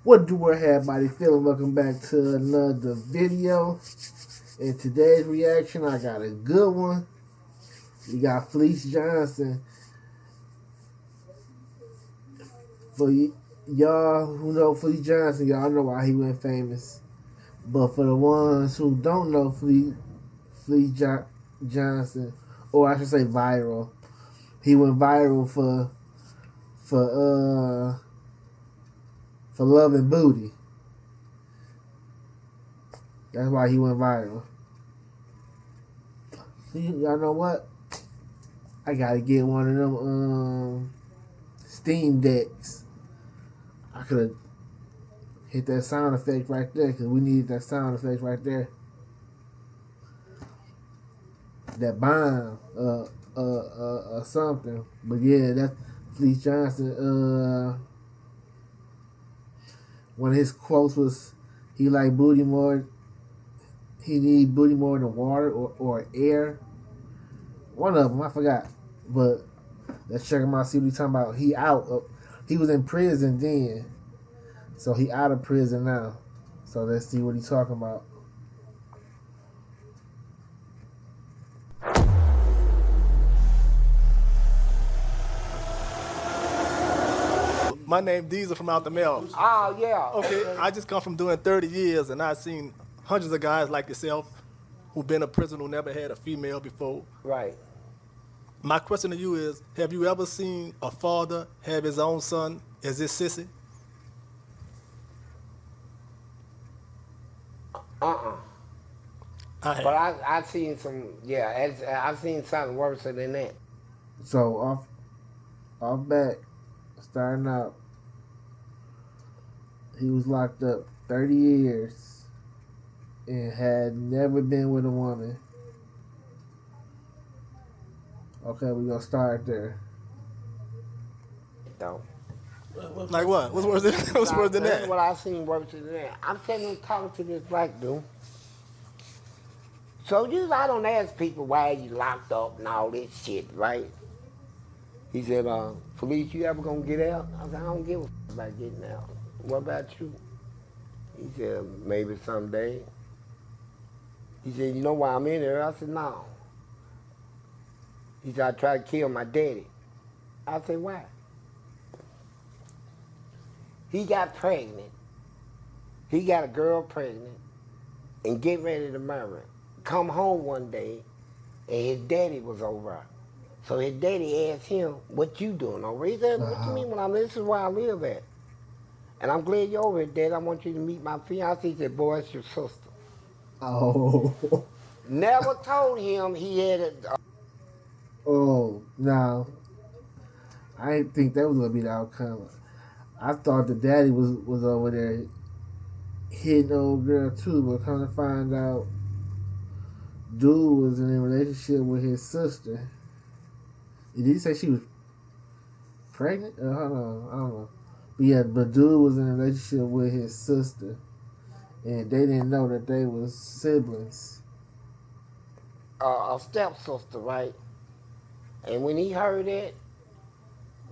What do we have, everybody feeling? Welcome back to another video. In today's reaction, I got a good one. We got Fleece Johnson. For y'all who know Fleece Johnson, y'all know why he went famous. But for the ones who don't know Fleece Johnson, or I should say viral, he went viral for Love and Booty. That's why he went viral. Y'all know what? I gotta get one of them Steam decks. I could have hit that sound effect right there because we needed that sound effect right there. That bomb, something. But yeah, that's Fleece Johnson. One of his quotes was, he like booty more. He need booty more than water or air. One of them, I forgot. But let's check him out, see what he's talking about. He out. He was in prison then. So he out of prison now. So let's see what he's talking about. My name Diesel from out the mail. Oh, yeah. Okay, I just come from doing 30 years, and I've seen hundreds of guys like yourself who've been in prison who never had a female before. Right. My question to you is, have you ever seen a father have his own son as his sissy? But I've seen some, I've seen something worse than that. So off back, starting out, he was locked up 30 years and had never been with a woman. Okay, we're gonna start there. Though. Like what? What's worse than, what's worse than that? What I've seen worse than that. I'm sitting here talking to this black dude. So I don't ask people why you locked up and all this shit, right? He said, Felice, you ever gonna get out? I said, I don't give a f about getting out. What about you? He said, maybe someday. He said, you know why I'm in there? I said, no. He said, I tried to kill my daddy. I said, why? He got pregnant. He got a girl pregnant and get ready to marry. Come home one day and his daddy was over. So his daddy asked him, what you doing over? He said, what you mean this is where I live at? And I'm glad you're over here, Dad. I want you to meet my fiance. He said, boy, it's your sister. Oh. Never told him he had a... Oh, no. I didn't think that was going to be the outcome. I thought the daddy was over there hitting the old girl too, but come to find out, dude was in a relationship with his sister. Did he say she was pregnant? I don't know. But yeah, but dude was in a relationship with his sister, and they didn't know that they was siblings. A stepsister, right? And when he heard that,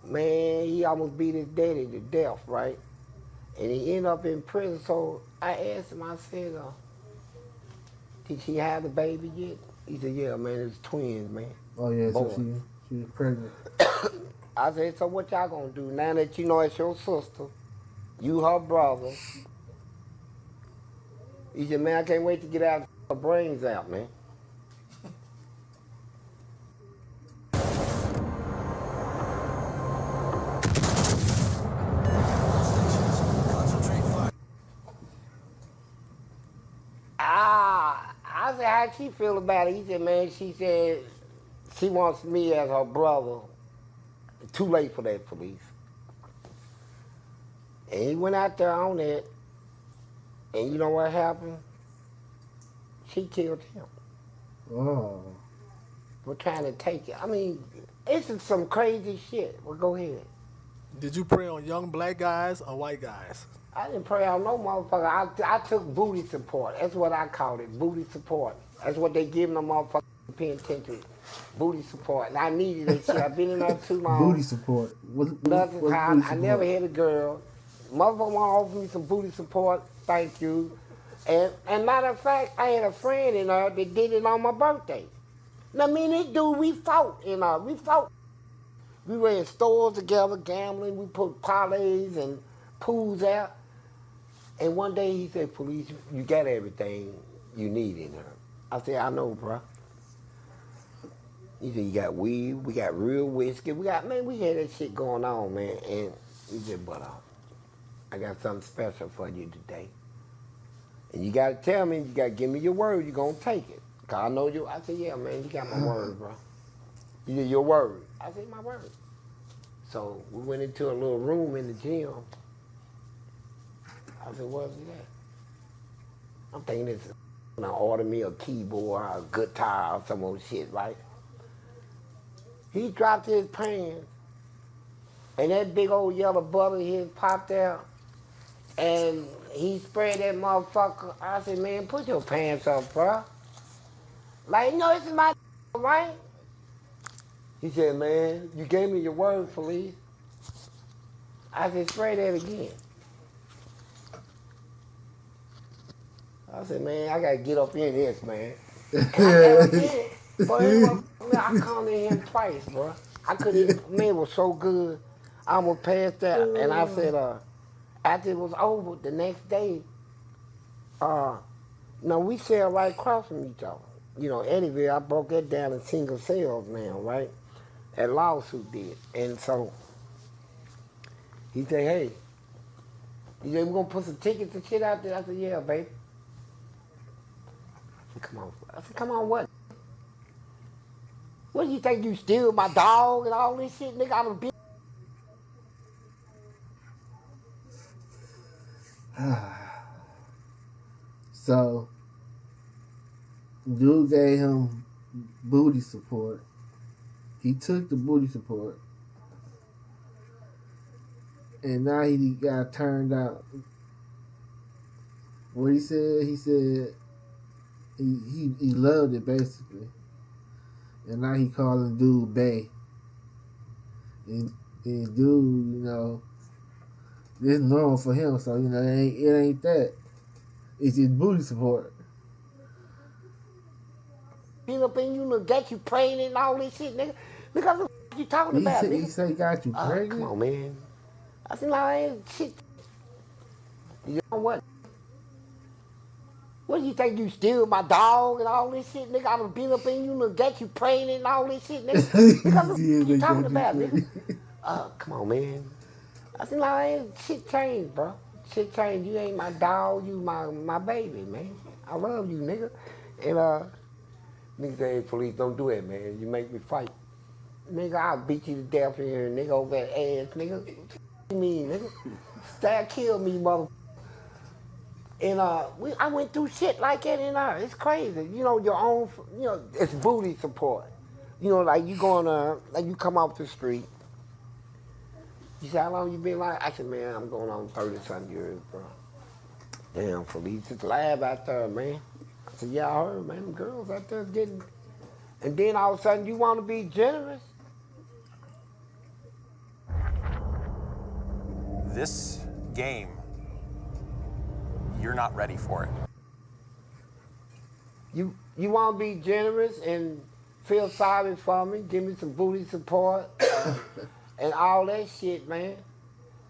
man, he almost beat his daddy to death, right? And he ended up in prison. So I asked him, I said, did she have the baby yet? He said, yeah, man, it's twins, man. Oh, yeah, boy. So she was pregnant. I said, so what y'all gonna do now that you know it's your sister, you her brother? He said, man, I can't wait to get out her brains out, man. I said, how'd she feel about it? He said, man, she said she wants me as her brother. Too late for that, police. And he went out there on that, and you know what happened? She killed him. Oh. For trying to take it. I mean, it's some crazy shit. Well, go ahead. Did you prey on young black guys or white guys? I didn't pray on no motherfucker. I took booty support. That's what I called it, booty support. That's what they give them motherfuckers penitentiary. Booty support. And I needed that shit. I've been in there too long. Booty support. I never had a girl. Motherfucker want to offer me some booty support. Thank you. And matter of fact, I had a friend in there that did it on my birthday. Now, me and this dude, we fought. We fought. We were in stores together, gambling. We put parlays and pools out. And one day he said, "Police, you got everything you need in her." I said, "I know, bro." He said, "You got weed, we got real whiskey, we had that shit going on, man." And he said, "But I got something special for you today. And you got to tell me, you got to give me your word, you're going to take it. Because I know you." I said, "Yeah, man, you got my word, bro." He said, "Your word." I said, "My word." So we went into a little room in the gym. I said, "What's that?" I'm thinking it's gonna order me a keyboard or a guitar or some old shit, right? He dropped his pants, and that big old yellow butter of his popped out, and he sprayed that motherfucker. I said, "Man, put your pants up, bro." Like, "No, this is my right?" He said, "Man, you gave me your word, Fleece." I said, "Spray that again." I said, "Man, I gotta get up in this, man." And I got up in it. But man, I come in him twice, bro. I couldn't even, man, it was so good. I almost passed out. And I said, after it was over, the next day, we sell right across from each other. Eddyville, I broke that down in single sales now, right? That lawsuit did. And so he said, "Hey," he said, "we're gonna put some tickets and shit out there." I said, "Yeah, baby." I said, "Come on." I said, "Come on, what? What do you think, you steal my dog and all this shit, nigga? I done been." So, dude gave him booty support. He took the booty support, and now he got turned out. What he said he loved it basically, and now he calling dude Bay, and dude, this is normal for him. So it ain't that. It's his booty support. Up in you, got you pregnant and all this shit, nigga. Nigga, what the you talking about, nigga? He say he got you pregnant. Come on, man. I said, "No, I ain't shit." You know what? What do you think, you steal my dog and all this shit, nigga? I done been up in you, got you pregnant and all this shit, nigga. Nigga, what you talking about, nigga? Come on, man. I said, "No, I ain't shit changed, bro. Shit changed. You ain't my dog, you my baby, man. I love you, nigga." And nigga said, "Hey, Fleece, don't do that, man. You make me fight. Nigga, I'll beat you to death here, nigga, over that ass, nigga. What you mean, nigga? Stab, kill me, mother." And I went through shit like that in there. It's crazy. Your own, it's booty support. Like you going, like you come off the street. You say, "How long you been like?" I said, "Man, I'm going on 30-something years, bro." "Damn, Felice, it's live out there, man." I said, "Yeah, I heard, man. Them girls out there getting..." And then all of a sudden, you want to be generous? This game, you're not ready for it. You want to be generous and feel sorry for me, give me some booty support, and all that shit, man.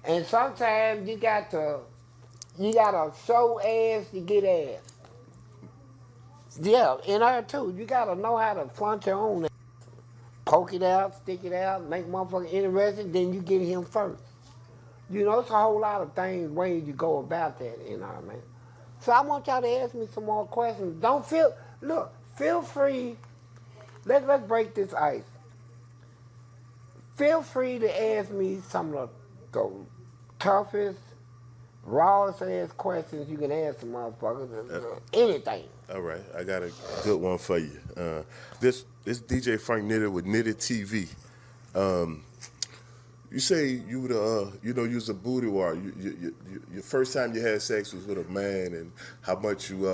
And sometimes you got to show ass to get ass. Yeah, in her too. You got to know how to flaunt your own ass. Poke it out, stick it out, make motherfucker interested, then you get him first. It's a whole lot of ways you go about that, man. So I want y'all to ask me some more questions. Feel free. Let's break this ice. Feel free to ask me some of the toughest, rawest ass questions you can ask some motherfuckers. Anything. All right, I got a good one for you. This DJ Frank Knitter with Knitted TV. You say you would you was a booty warrior. Your first time you had sex was with a man, and how much you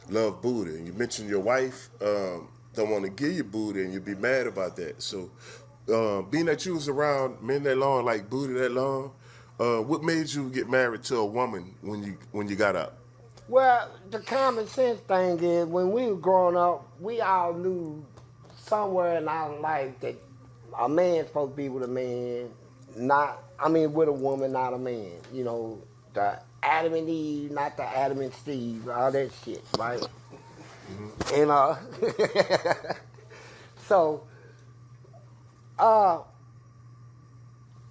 love booty. And you mentioned your wife don't want to give you booty, and you'd be mad about that. So, being that you was around men that long, like booty that long, What made you get married to a woman when you got out? Well, the common sense thing is when we were growing up, we all knew somewhere in our life that a man's supposed to be with a man, with a woman, not a man. You know, the Adam and Eve, not the Adam and Steve, all that shit, right? And so,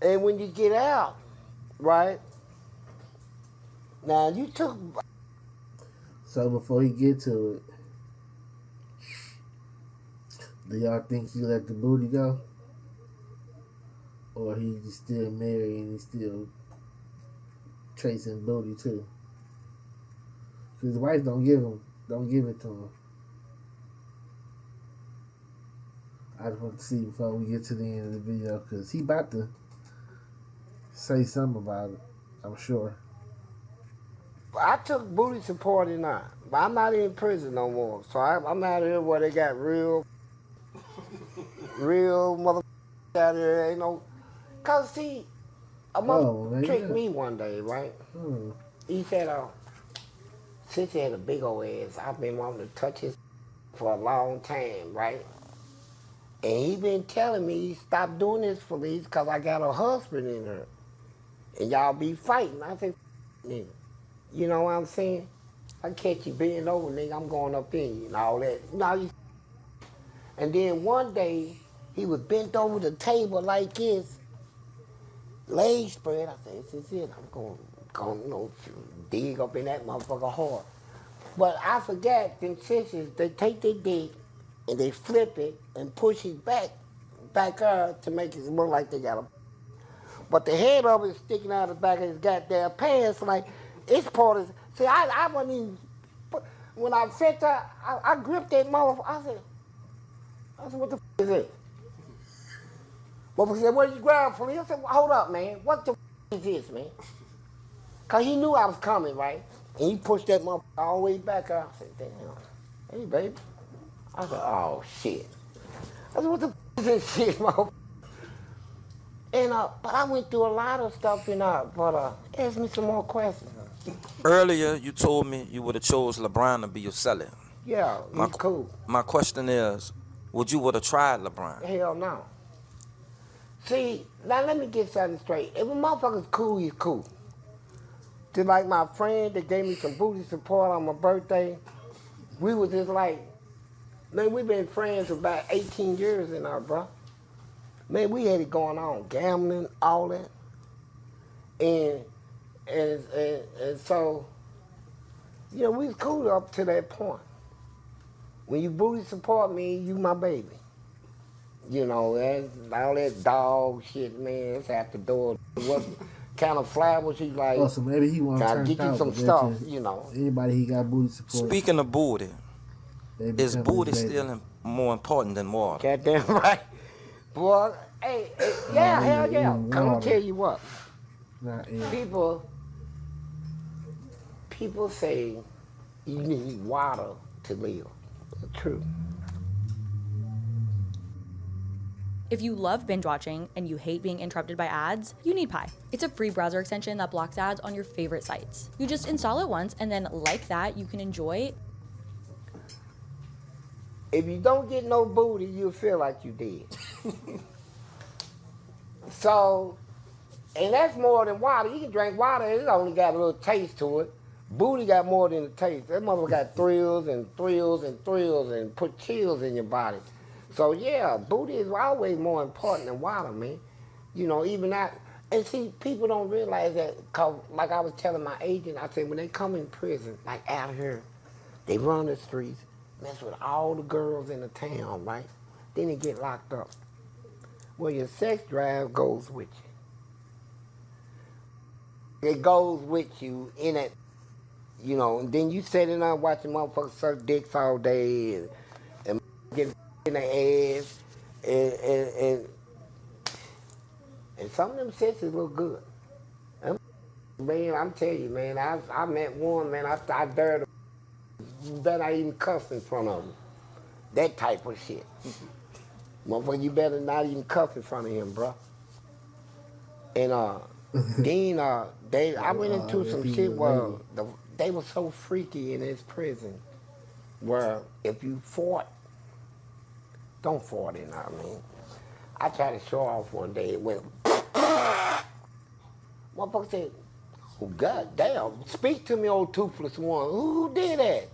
and when you get out, right? Now you took. So before he get to it, do y'all think he let the booty go? Or he still married and he's still chasing booty too? Because his wife don't give it to him. I just want to see before we get to the end of the video because he about to say something about it, I'm sure. I took booty support and not, but I'm not in prison no more. So I'm out here where they got real motherfuckers out here. Ain't no, cause see, a motherfucker tricked me one day, right? He said, since he had a big old ass, I've been wanting to touch his for a long time, right? And he been telling me, stop doing this, Fleece, cause I got a husband in her, and y'all be fighting. I said, nigga. You know what I'm saying? I catch you bending over, nigga, I'm going up in you and all that. And then one day, he was bent over the table like this, legs spread. I said, this is it. I'm going dig up in that motherfucker hard. But I forgot, them sisters, they take their dick and they flip it and push it back to make it look like they got a. But the head of it is sticking out the back of his goddamn pants like, it's part of. See, I wasn't even. When I said that, I gripped that motherfucker. I said, what the is it? Motherfucker said, where you grab from? I said, well, hold up, man. What the is this, man? Cause he knew I was coming, right? And he pushed that motherfucker all the way back up. I said, damn. Hey, baby. I said, oh shit. I said, what the is this shit, motherfucker? And but I went through a lot of stuff, but ask me some more questions. Earlier, you told me you would have chose LeBron to be your celly. Yeah, he's cool. My question is, would you would have tried LeBron? Hell no. See, now let me get something straight. If a motherfucker's cool, he's cool. Just like my friend that gave me some booty support on my birthday, we was just like, man, we've been friends for about 18 years now, bro. Man, we had it going on, gambling, all that. And so, we was cool up to that point. When you booty support me, you my baby. All that dog shit, man, it's out the door. What kind of flowers you like? Oh, so maybe he want to get you some stuff, Anybody he got booty support. Speaking of booty, is booty still more important than water? Goddamn right. Boy, hey, yeah, hell yeah. Come tell you what. People say you need water to live. True. If you love binge watching and you hate being interrupted by ads, you need Pi. It's a free browser extension that blocks ads on your favorite sites. You just install it once and then like that, you can enjoy. If you don't get no booty, you'll feel like you did. So, and that's more than water. You can drink water, it only got a little taste to it. Booty got more than a taste. That mother got thrills and thrills and thrills and put chills in your body. So yeah, booty is always more important than water, man. Even that. And see, people don't realize that, cause like I was telling my agent, I said when they come in prison, like out here, they run the streets, mess with all the girls in the town, right? Then they get locked up. Well, your sex drive goes with you. It goes with you in it, and then you sitting up watching motherfuckers suck dicks all day and get in the ass, and some of them sisters look good. Man, I'm telling you, man, I met one, man, I dared to, better not even cuss in front of him. That type of shit. Motherfucker, you better not even cuss in front of him, bro. And Then I went into some he shit where related. they were so freaky in this prison where if you fought, don't fart in, I mean. I tried to show off one day, it went, motherfucker said, oh, God damn, speak to me, old toothless one. Who did that?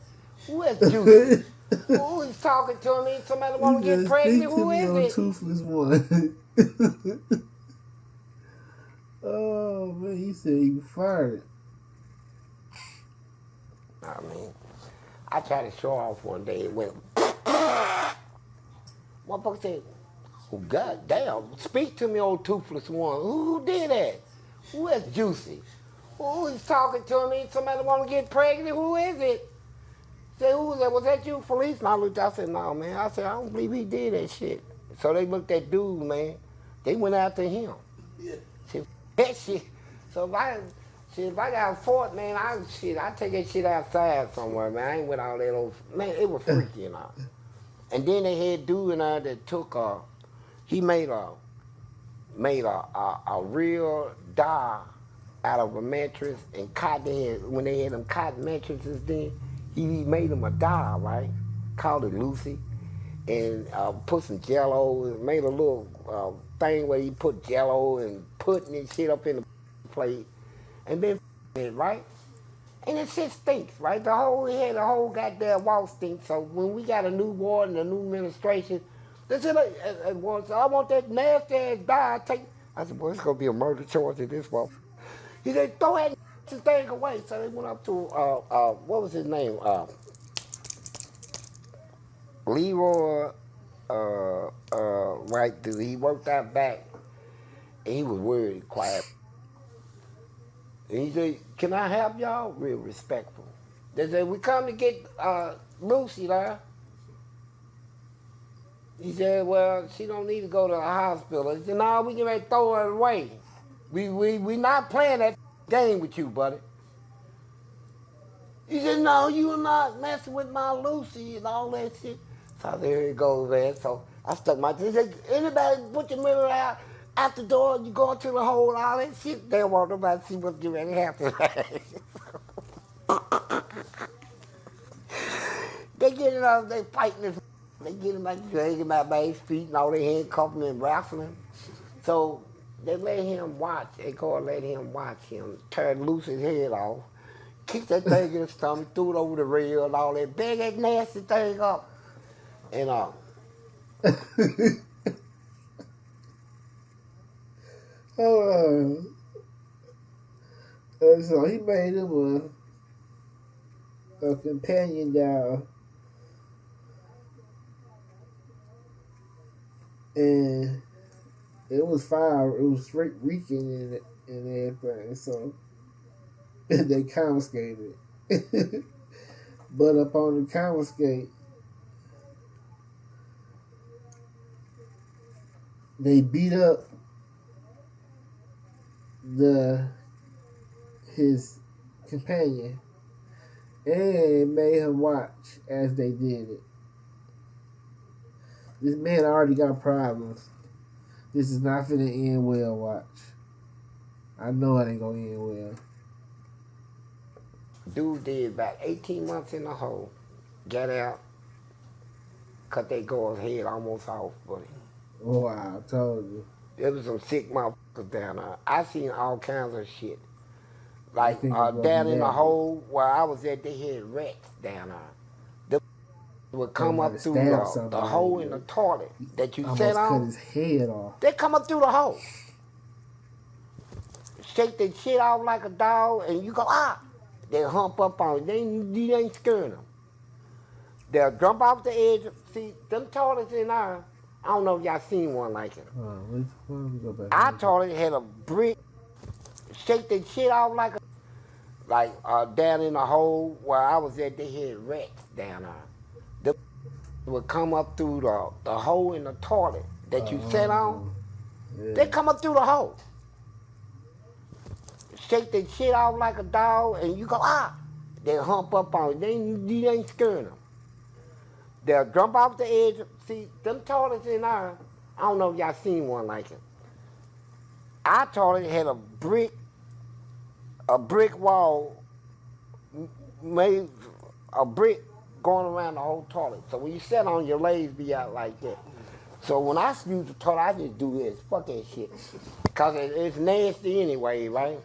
Who is Juicy? Who is talking to me? Somebody He want to get said, pregnant? "Speak to Who me is on it? toothless one." Oh man, he said he fired. I mean, I tried to show off one day, it went, motherfucker said, oh, God damn, speak to me, old toothless one. Who did that? Who is Juicy? Who is talking to me? Somebody want to get pregnant? Who is it? Said, who was that? Was that you, Fleece? And I looked, I said, no, man. I said, I don't believe he did that shit. So they looked at dude, man. They went after him. Yeah. Shit, that shit. So if I got fought, man, I take that shit outside somewhere, man. I ain't with all that old, man, it was freaky and all. And then they had dude and I that took he made a real doll out of a mattress and cotton. When they had them cotton mattresses then, he made them a doll, right? Called it Lucy, and put some Jello and made a little thing where he put Jello and pudding and shit up in the plate, and then it, right? And that shit stinks, right? He had the whole goddamn wall stinks. So when we got a new warden, a new administration, they said, I want that nasty ass die. I said, boy, it's gonna be a murder charge in this one. He said, throw that thing away. So they went up to, what was his name? Leroy, right? He worked out back, and he was worried, quiet. And he said, can I help y'all? Real respectful. They said, we come to get Lucy there. He said, well, she don't need to go to the hospital. He said, no, we can ready to throw her away. We not playing that game with you, buddy. He said, no, you are not messing with my Lucy and all that shit. So there it goes, man. So I stuck my, he said, anybody put your mirror out the door, you go into the hole, all that shit. They don't want nobody to see what's getting ready to happen. They get it up, they fighting this. They get him out, drag him out by his feet and all they handcuff him and wrestle him. So they let him watch, they called let him watch him, turn loose his head off, kick that thing in the stomach, threw it over the rail and all that, bag that nasty thing up. And So he made him a companion doll, and it was fire. It was reeking and everything. So they confiscated it. But upon the confiscate, they beat up his companion and made him watch as they did it. This man already got problems. This is not finna end well, watch. I know it ain't gonna end well. dude did about 18 months in the hole, got out, cut that girl's head almost off, buddy. Oh, wow, I told you. There was some sick motherfuckers down there. I seen all kinds of shit. I Like think it's gonna down be in the that hole where I was at, they had rats down there. They would come Somebody up through stabbed the somebody. hole in the toilet that you Almost sat cut on. his head off. They come up through the hole, shake that shit off like a dog, and you go, ah! They hump up on you. You ain't scaring them. They'll jump off the edge. See, them toilets in there, I don't know if y'all seen one like it. Why don't we go back? Our toilet had a brick, shake that shit off like down in the hole where I was at, they had rats down there. They would come up through the hole in the toilet that you sat on. Yeah. They come up through the hole, shake that shit off like a dog, and you go, ah! They hump up on you. You ain't scaring them. They'll jump off the edge. See, them toilets in there, I don't know if y'all seen one like it. Our toilet had a brick wall made a brick going around the whole toilet. So when you sit on your legs be out like that. So when I use the toilet, I just do this. Fuck that shit. Because it's nasty anyway, right?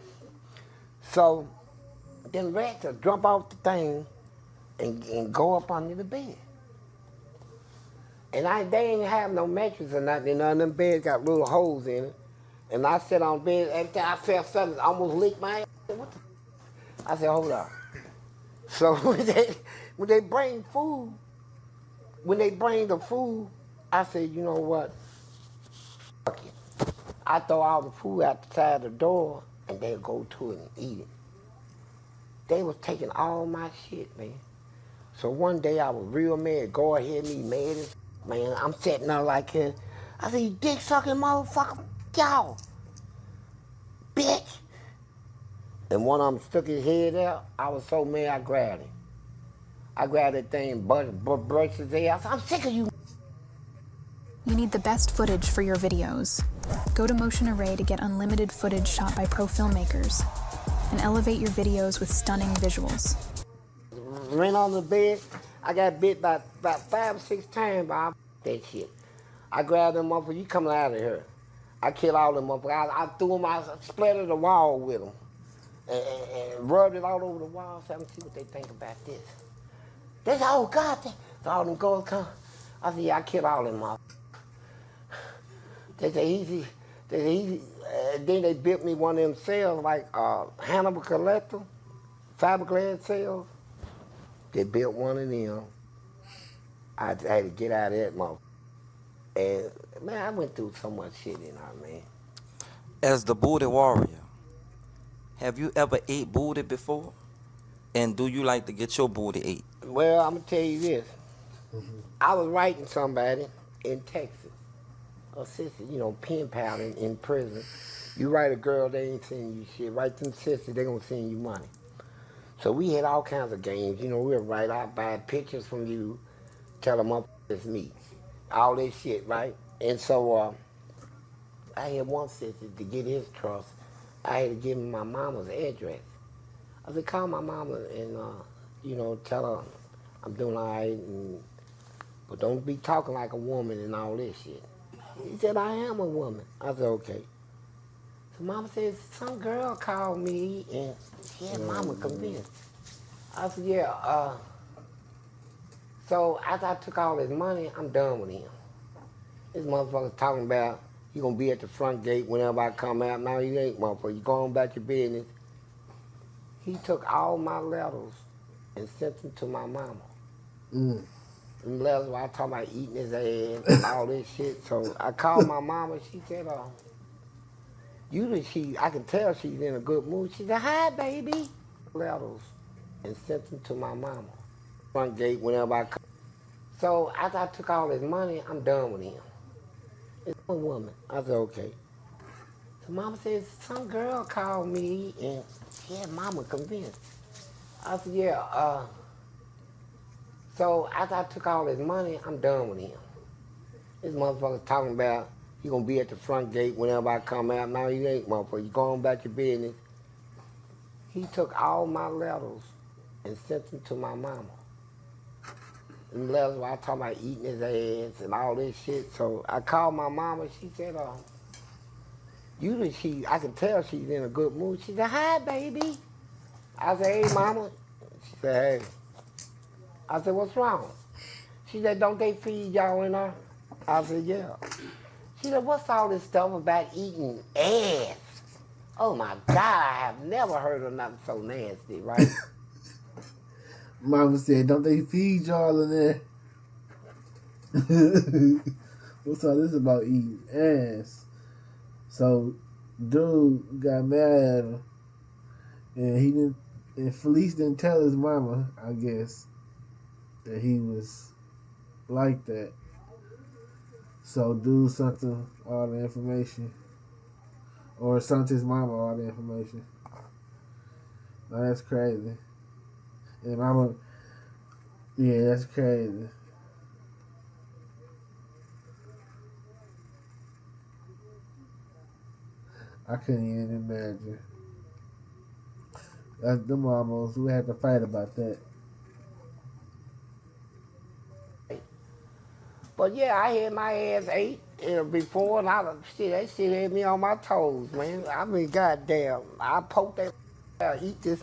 So then rats will jump off the thing and go up under the bed. And they ain't have no mattress or nothing. None of them beds got little holes in it. And I sit on the bed, every time I felt something, almost licked my ass. What the? I said, hold on. So when they bring the food, I said, you know what? Fuck it. I throw all the food outside the door and they'll go to it and eat it. They was taking all my shit, man. So one day I was real mad. Go ahead, me mad as man. I'm sitting there like this. I said, you dick sucking motherfucker, y'all, bitch. And one of them stuck his head out. I was so mad I grabbed him. I grabbed that thing and brushed his head. I said, I'm sick of you. You need the best footage for your videos. Go to Motion Array to get unlimited footage shot by pro filmmakers and elevate your videos with stunning visuals. Ran on the bed. I got bit about 5 or 6 times by that shit. I grabbed them motherfuckers. You coming out of here. I killed all them motherfuckers. I threw them, I splattered the wall with them. And rubbed it all over the wall. So I can see what they think about this. They said, oh, God. So all them girls come. I said, yeah, I killed all them motherfuckers. They said, easy. They said, easy. Then they built me one of them cells like Hannibal Collector, fiberglass cells. They built one of them. I had to get out of that motherfucker. And, man, I went through so much shit in there, man. As the booty warrior, have you ever ate booty before? And do you like to get your booty ate? Well, I'm going to tell you this. I was writing somebody in Texas, a sister, you know, pen pal in prison. You write a girl, they ain't sending you shit. Write them sisters, they going to send you money. So we had all kinds of games. You know, we would write out, buy pictures from you, tell them up it's me. All this shit, right? And so I had one sister to get his trust. I had to give him my mama's address. I said, call my mama and, you know, tell her I'm doing all right, but don't be talking like a woman and all this shit. He said, I am a woman. I said, okay. So mama said, some girl called me and she had mama convinced. I said, yeah, so after I took all his money, I'm done with him. This motherfucker's talking about you gonna be at the front gate whenever I come out. No, you ain't, motherfucker. You go on back your business. He took all my letters and sent them to my mama. Them letters where I talking about eating his ass and all this shit. So I called my mama. She said, I can tell she's in a good mood. She said, hi, baby. Letters and sent them to my mama. Front gate whenever I come. So after I took all his money, I'm done with him. It's one woman. I said, okay. So mama says, some girl called me and she had mama convinced. I said, yeah, so after I took all his money, I'm done with him. This motherfucker's talking about you gonna be at the front gate whenever I come out. No, you ain't, motherfucker. You go on back your business. He took all my letters and sent them to my mama. Them letters where I talking about eating his ass and all this shit. So I called my mama. She said, I can tell she's in a good mood. She said, hi, baby. I said, hey, mama. She said, hey. I said, what's wrong? She said, don't they feed y'all in there? I said, yeah. She said, what's all this stuff about eating ass? Oh, my God, I have never heard of nothing so nasty, right? Mama said, don't they feed y'all in there? What's all this about eating ass? So, dude got mad at him, and Fleece didn't tell his mama, I guess, that he was like that. So, dude sent him all the information, or sent his mama all the information. Oh, that's crazy. And mama, yeah, that's crazy. I couldn't even imagine. Them almost, we had to fight about that. But yeah, I had my ass ate before, and that shit had me on my toes, man. I mean, goddamn, I poked that eat this,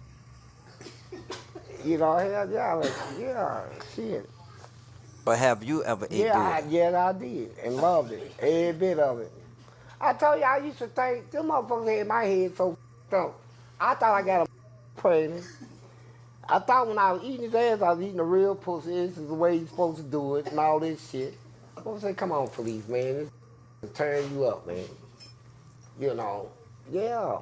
hell yeah, like, yeah, shit. But have you ever ate booty? Yeah, I did, and loved it, every bit of it. I told you I used to think, them motherfuckers had my head so up. I thought I got a pregnant. I thought when I was eating his ass, I was eating a real pussy. This is the way you're supposed to do it and all this shit. I say, come on, Fleece, man. This will turn you up, man. Yeah.